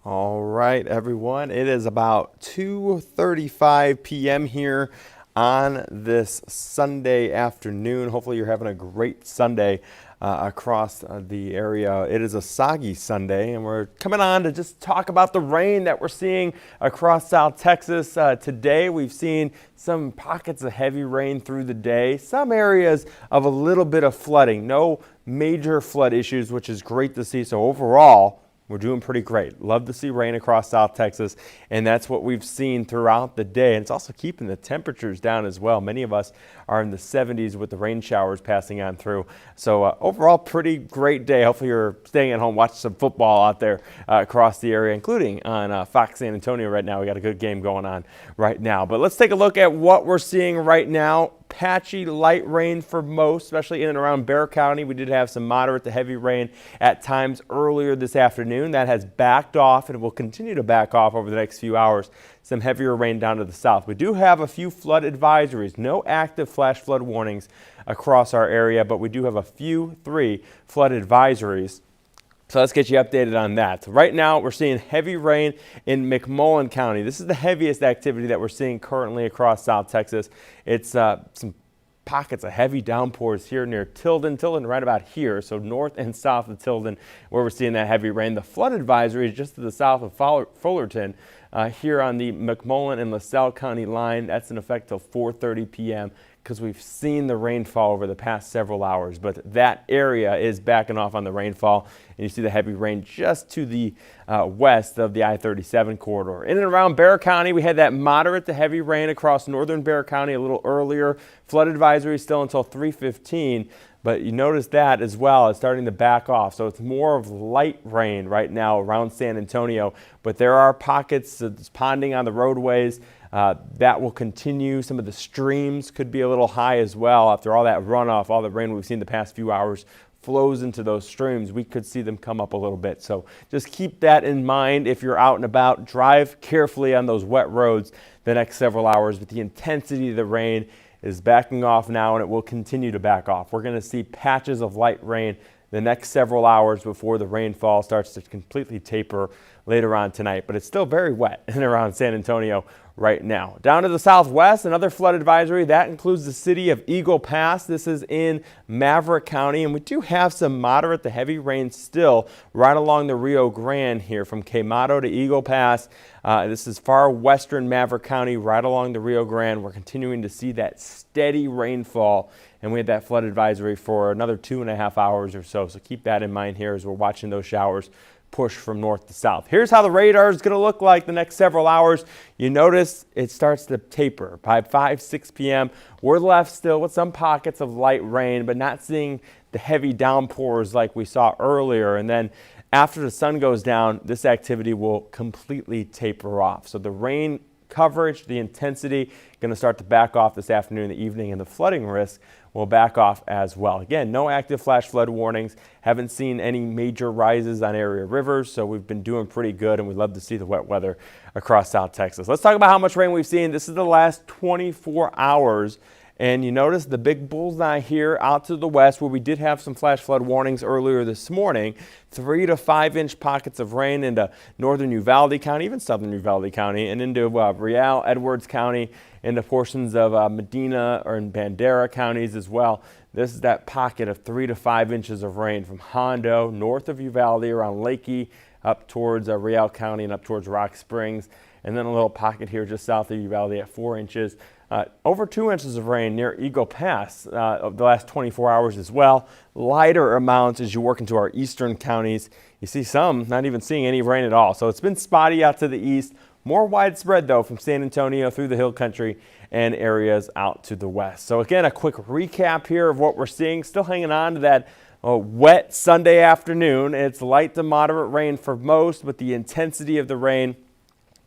All right, everyone. It is about 2:35 p.m. here on this Sunday afternoon. Hopefully, you're having a great Sunday across the area. It is a soggy Sunday, and we're coming on to just talk about the rain that we're seeing across South Texas today. We've seen some pockets of heavy rain through the day, some areas of a little bit of flooding. No major flood issues, which is great to see. So overall, we're doing pretty great. Love to see rain across South Texas, and that's what we've seen throughout the day. And it's also keeping the temperatures down as well. Many of us are in the 70s with the rain showers passing on through. So overall, pretty great day. Hopefully you're staying at home, watching some football out there across the area, including on Fox San Antonio right now. We got a good game going on right now. But let's take a look at what we're seeing right now. Patchy light rain for most, especially in and around Bexar County. We did have some moderate to heavy rain at times earlier this afternoon. That has backed off and will continue to back off over the next few hours. Some heavier rain down to the south. We do have a few flood advisories, no active flash flood warnings across our area, but we do have three flood advisories. So let's get you updated on that. Right now, we're seeing heavy rain in McMullen County. This is the heaviest activity that we're seeing currently across South Texas. It's some pockets of heavy downpours here near Tilden right about here, so north and south of Tilden, where we're seeing that heavy rain. The flood advisory is just to the south of Fullerton, here on the McMullen and LaSalle County line. That's in effect till 4:30 p.m. because we've seen the rainfall over the past several hours, but that area is backing off on the rainfall, and you see the heavy rain just to the west of the I-37 corridor. In and around Bexar County, we had that moderate to heavy rain across northern Bexar County a little earlier. Flood advisory still until 3:15. But you notice that as well, it's starting to back off. So it's more of light rain right now around San Antonio. But there are pockets of ponding on the roadways. That will continue. Some of the streams could be a little high as well. After all that runoff, all the rain we've seen the past few hours flows into those streams. We could see them come up a little bit. So just keep that in mind if you're out and about. Drive carefully on those wet roads the next several hours. But the intensity of the rain is backing off now, and it will continue to back off. We're going to see patches of light rain the next several hours before the rainfall starts to completely taper later on tonight. But it's still very wet in and around San Antonio right now. Down to the southwest, another flood advisory. That includes the city of Eagle Pass. This is in Maverick County, and we do have some moderate to heavy rain still right along the Rio Grande here from Quemado to Eagle Pass. This is far western Maverick County, right along the Rio Grande. We're continuing to see that steady rainfall, and we had that flood advisory for another 2.5 hours or so. So keep that in mind here as we're watching those showers push from north to south. Here's how the radar is going to look like the next several hours. You notice it starts to taper by 5-6 p.m. We're left still with some pockets of light rain, but not seeing the heavy downpours like we saw earlier. And then after the sun goes down, this activity will completely taper off. So the rain coverage, the intensity, going to start to back off this afternoon and the evening, and the flooding risk will back off as well. Again, no active flash flood warnings. Haven't seen any major rises on area rivers, so we've been doing pretty good, and we love to see the wet weather across South Texas. Let's talk about how much rain we've seen. This is the last 24 hours. And you notice the big bullseye here out to the west, where we did have some flash flood warnings earlier this morning. 3 to 5 inch pockets of rain into northern Uvalde County, even southern Uvalde County, and into Real, Edwards County, into portions of Medina or in Bandera counties as well. This is that pocket of 3 to 5 inches of rain from Hondo, north of Uvalde, around Lakey, up towards Real County and up towards Rock Springs. And then a little pocket here just south of Uvalde at 4 inches. Over 2 inches of rain near Eagle Pass of the last 24 hours as well. Lighter amounts as you work into our eastern counties. You see some not even seeing any rain at all. So it's been spotty out to the east. More widespread, though, from San Antonio through the hill country and areas out to the west. So again, a quick recap here of what we're seeing. Still hanging on to that wet Sunday afternoon. It's light to moderate rain for most, but the intensity of the rain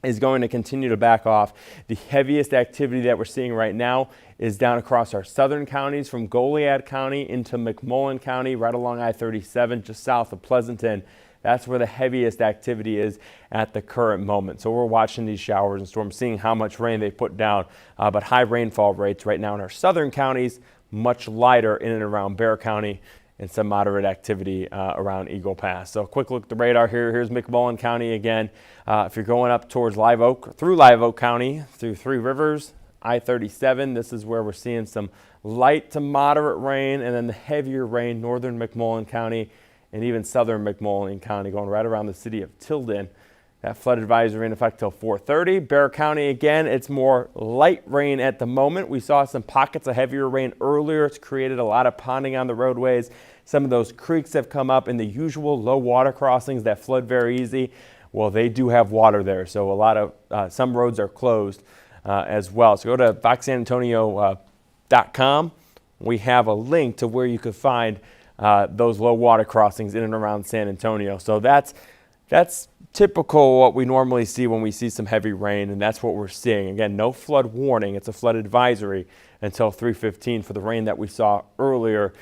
is going to continue to back off. The heaviest activity that we're seeing right now is down across our southern counties from Goliad County into McMullen County, right along I-37, just south of Pleasanton. That's where the heaviest activity is at the current moment. So we're watching these showers and storms, seeing how much rain they put down, but high rainfall rates right now in our southern counties, much lighter in and around Bexar County and some moderate activity around Eagle Pass. So a quick look at the radar here. Here's McMullen County again. If you're going up towards Live Oak, through Live Oak County, through Three Rivers, I-37, this is where we're seeing some light to moderate rain, and then the heavier rain, northern McMullen County and even southern McMullen County, going right around the city of Tilden. That flood advisory in effect till 4:30. Bexar County, again, it's more light rain at the moment. We saw some pockets of heavier rain earlier. It's created a lot of ponding on the roadways. Some of those creeks have come up in the usual low water crossings that flood very easy. Well, they do have water there, so a lot of some roads are closed as well. So go to foxsanantonio.com. We have a link to where you could find those low water crossings in and around San Antonio. So that's typical what we normally see when we see some heavy rain, and that's what we're seeing. Again, no flood warning. It's a flood advisory until 3:15 for the rain that we saw earlier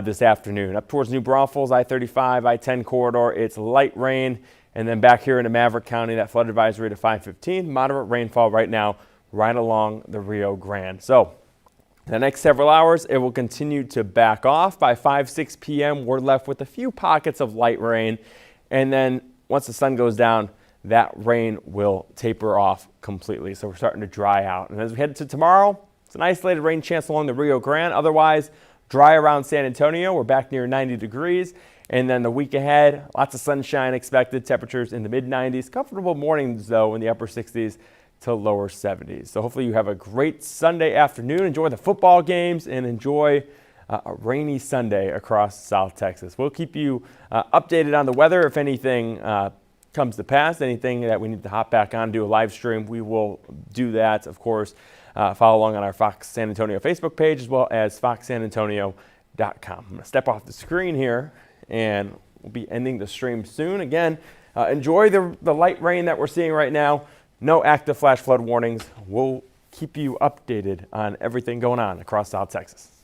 this afternoon. Up towards New Braunfels, I-35, I-10 corridor, it's light rain. And then back here into Maverick County, that flood advisory to 5:15. Moderate rainfall right now right along the Rio Grande. So the next several hours, it will continue to back off. By 5-6 p.m., we're left with a few pockets of light rain. And then once the sun goes down, that rain will taper off completely. So we're starting to dry out. And as we head to tomorrow, it's an isolated rain chance along the Rio Grande. Otherwise, dry around San Antonio. We're back near 90 degrees. And then the week ahead, lots of sunshine expected. Temperatures in the mid-90s. Comfortable mornings, though, in the upper 60s to lower 70s. So hopefully you have a great Sunday afternoon. Enjoy the football games and enjoy a rainy Sunday across South Texas. We'll keep you updated on the weather. If anything comes to pass, anything that we need to hop back on, do a live stream, we will do that. Of course, follow along on our Fox San Antonio Facebook page as well as foxsanantonio.com. I'm going to step off the screen here and we'll be ending the stream soon. Again, enjoy the light rain that we're seeing right now. No active flash flood warnings. We'll keep you updated on everything going on across South Texas.